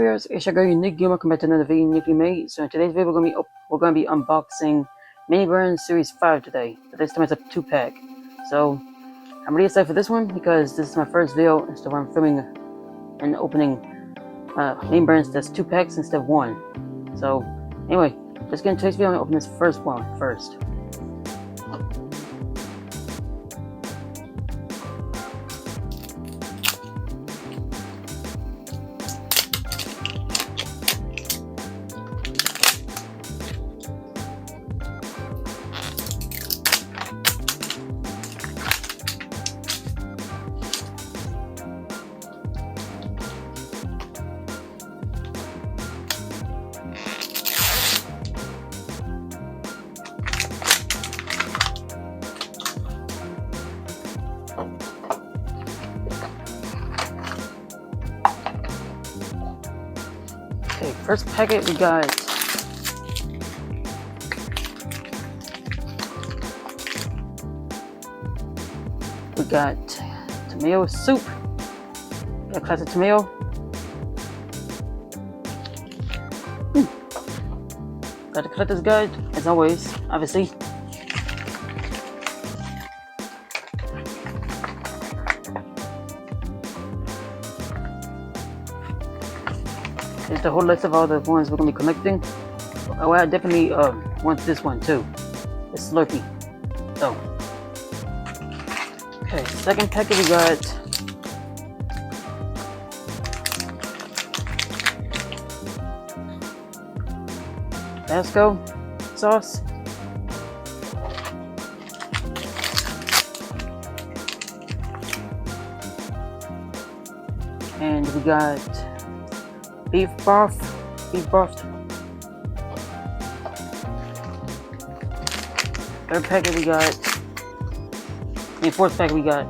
It's your girl Unique Gamer. Welcome back to another video Uniquely Made. So in today's video we're gonna be unboxing Mini Burn Series 5 today. But this time it's a 2-pack. So I'm really excited for this one because this is my first video instead of I'm filming and opening Mini Burns that's 2 packs instead of 1. So anyway, let's get into today's video and open this first one first. Okay, first packet we got tomato soup. A classic tomato. Got the collector's guide as always, obviously. Here's the whole list of all the ones we're gonna be collecting. Oh, I definitely want this one too. It's Slurpee. So, okay, second packet we got Tabasco sauce. And we got beef broth. Third packet we got, fourth packet we got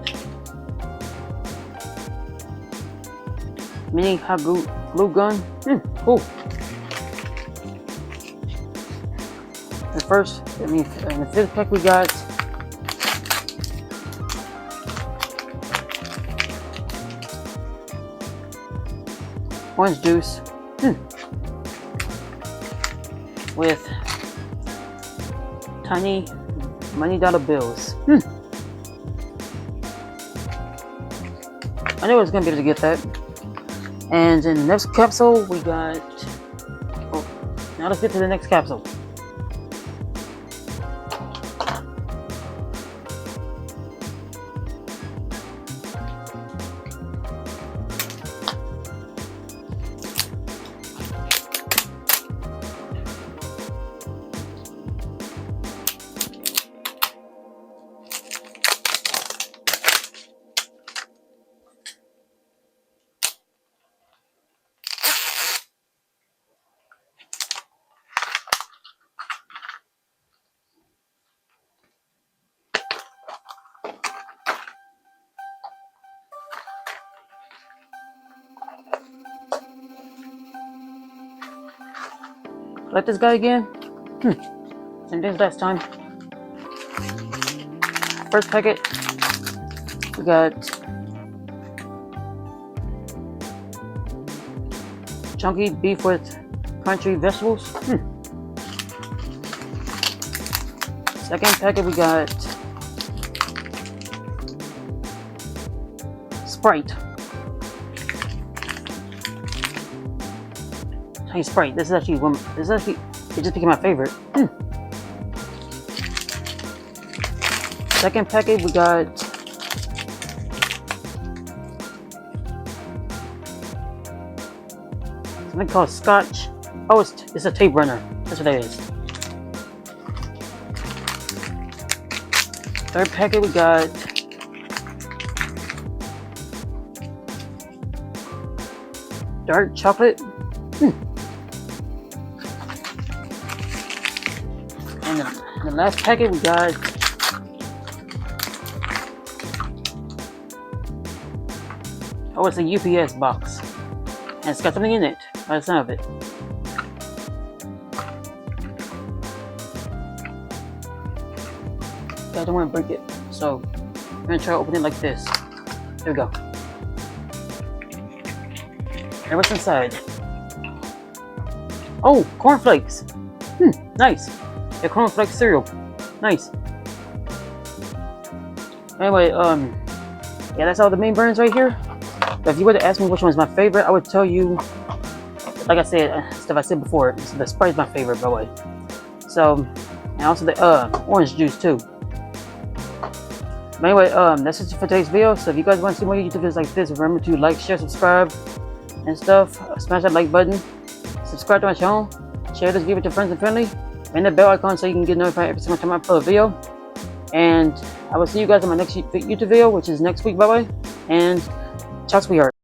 mini hot glue gun. Cool. In the fifth pack we got orange juice with tiny $20 bills. I knew I was gonna be able to get that. And in the next capsule we got, now let's get to the next capsule. Like this guy again. Same thing as last time. First packet, we got chunky beef with crunchy vegetables. Second packet, we got Sprite. Tiny Sprite. This is actually it just became my favorite. Second packet we got something called Scotch. Oh, it's a tape runner. That's what it is. Third packet we got dark chocolate. And the last packet we got it's a UPS box. And it's got something in it by the sound of it. I don't want to break it. So I'm gonna try to open it like this. Here we go. And what's inside? Oh, cornflakes. Nice. Yeah, cornflakes cereal. Nice. Anyway, yeah, that's all the main brands right here. But if you were to ask me which one's my favorite, I would tell you, like I said, stuff I said before, the Sprite's my favorite, by the way. So, and also the orange juice too. But anyway, that's it for today's video. So if you guys want to see more YouTube videos like this, remember to like, share, subscribe, and stuff. Smash that like button. Subscribe to my channel. Share this video with your friends and family. Ring the bell icon so you can get notified every single time I upload a video. And I will see you guys in my next YouTube video, which is next week, by the way. And ciao, sweetheart.